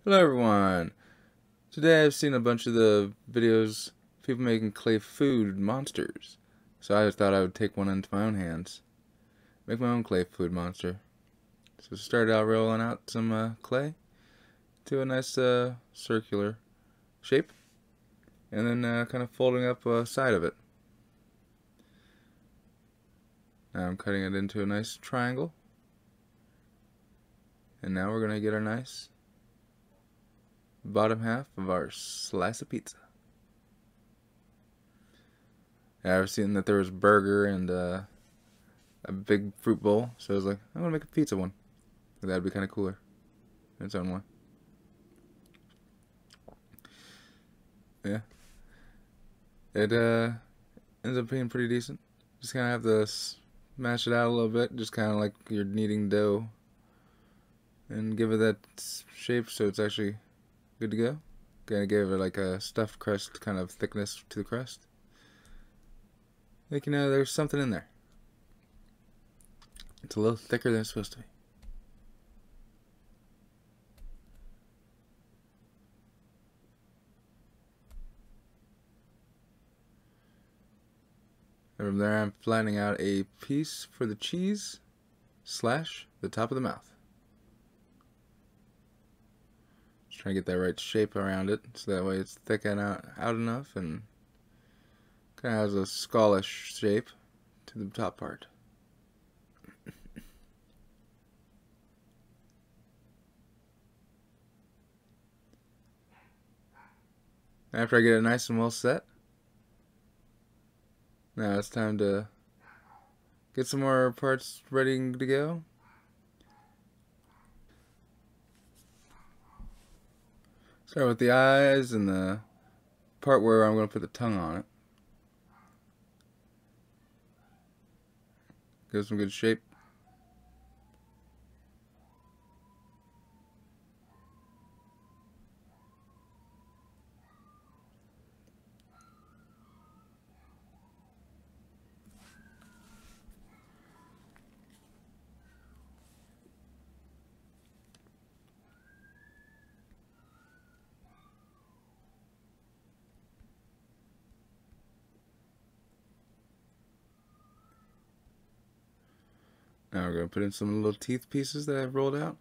Hello everyone! Today I've seen a bunch of the videos of people making clay food monsters. So I just thought I would take one into my own hands. Make my own clay food monster. So started out rolling out some clay to a nice circular shape. And then kind of folding up a side of it. Now I'm cutting it into a nice triangle. And now we're going to get our nice bottom half of our slice of pizza. Yeah, I've seen that there was burger and a big fruit bowl, so I was like, I'm gonna make a pizza one. That'd be kind of cooler in its own way. Yeah, it ends up being pretty decent. Just kind of have to smash it out a little bit, just kind of like you're kneading dough, and give it that shape so it's actually good to go. Gonna give it like a stuffed crust kind of thickness to the crust. Like, you know, there's something in there. It's a little thicker than it's supposed to be. And from there I'm flattening out a piece for the cheese / the top of the mouth. Just trying to get that right shape around it so that way it's thick and out enough and kind of has a skullish shape to the top part. After I get it nice and well set, now it's time to get some more parts ready to go. Start with the eyes and the part where I'm going to put the tongue on it. Give some good shape. Now we're going to put in some little teeth pieces that I've rolled out.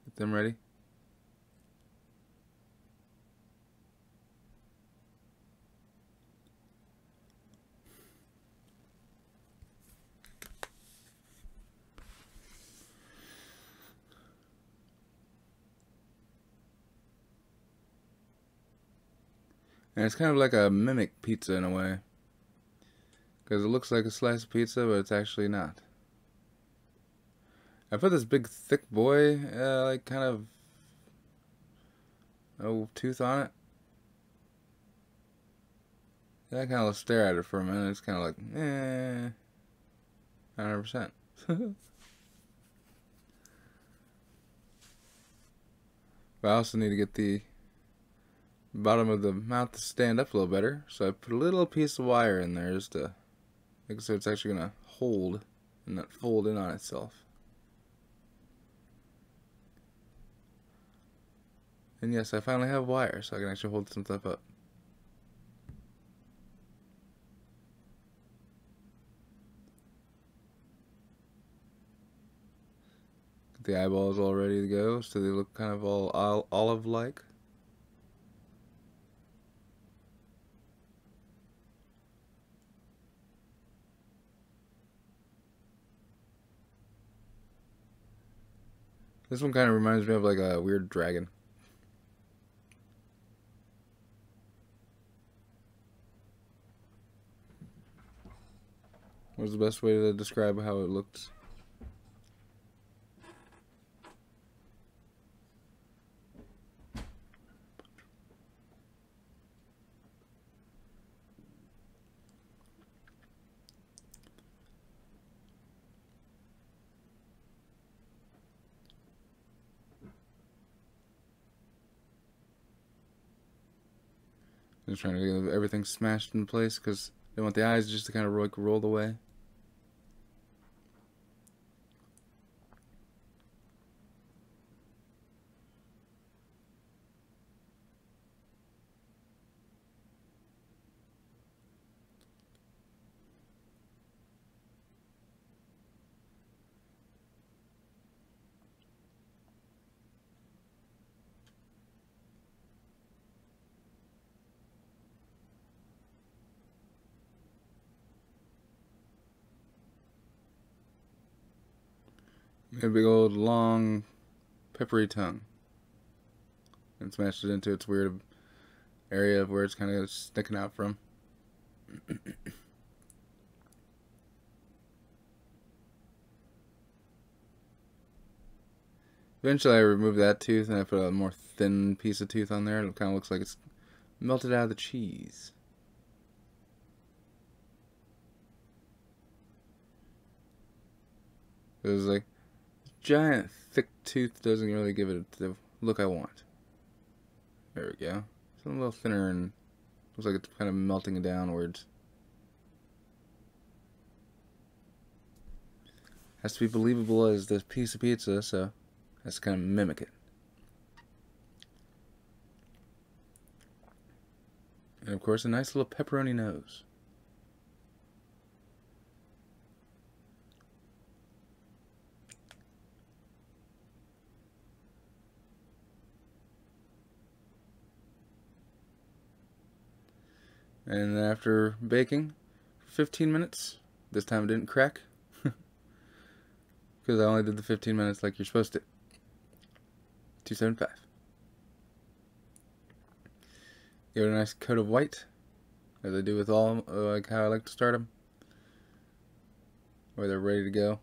Get them ready. And it's kind of like a mimic pizza in a way. Because it looks like a slice of pizza, but it's actually not. I put this big thick boy, like kind of tooth on it. Yeah, I kind of stare at it for a minute. It's kind of like, 100%. But I also need to get the bottom of the mouth to stand up a little better. So I put a little piece of wire in there just to make it so it's actually going to hold and not fold in on itself. And yes, I finally have wire, so I can actually hold some stuff up. Get the eyeballs all ready to go, so they look kind of all olive-like. This one kind of reminds me of like a weird dragon. What's the best way to describe how it looks? Just trying to get everything smashed in place because they want the eyes just to kind of roll away. a big old long peppery tongue. And smashed it into its weird area of where it's kind of sticking out from. Eventually I removed that tooth and I put a more thin piece of tooth on there. It kind of looks like it's melted out of the cheese. It was like, giant thick tooth doesn't really give it the look I want. There we go. It's a little thinner and looks like it's kind of melting downwards. Has to be believable as this piece of pizza, so has to kind of mimic it. And of course, a nice little pepperoni nose. And then after baking for 15 minutes, this time it didn't crack. Because I only did the 15 minutes like you're supposed to. 275. Give it a nice coat of white, as I do with all, like how I like to start them, where they're ready to go.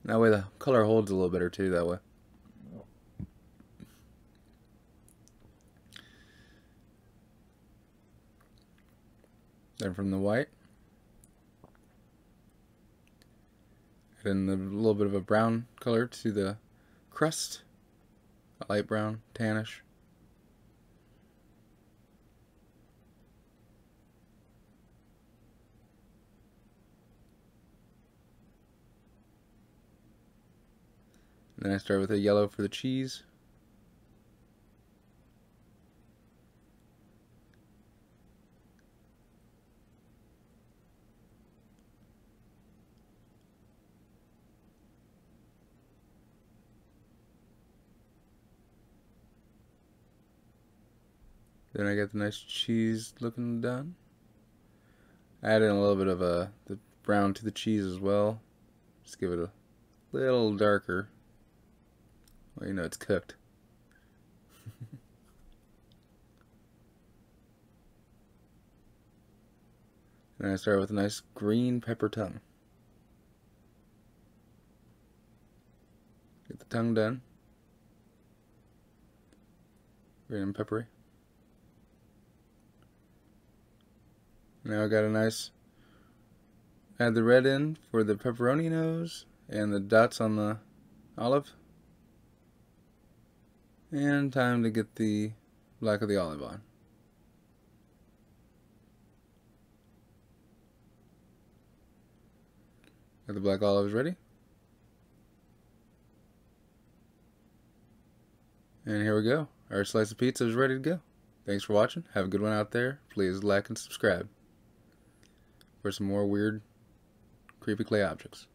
That way the color holds a little better too, that way. Then from the white, add in a little bit of a brown color to the crust, a light brown, tannish. And then I start with a yellow for the cheese. Then I get the nice cheese looking done. Add in a little bit of the brown to the cheese as well. Just give it a little darker. Well, you know it's cooked. And I start with a nice green pepper tongue. Get the tongue done. Green and peppery. Now I got a nice, add the red in for the pepperoni nose and the dots on the olive. And time to get the black of the olive on. Got the black olives ready. And here we go. Our slice of pizza is ready to go. Thanks for watching. Have a good one out there. Please like and subscribe for some more weird, creepy clay objects.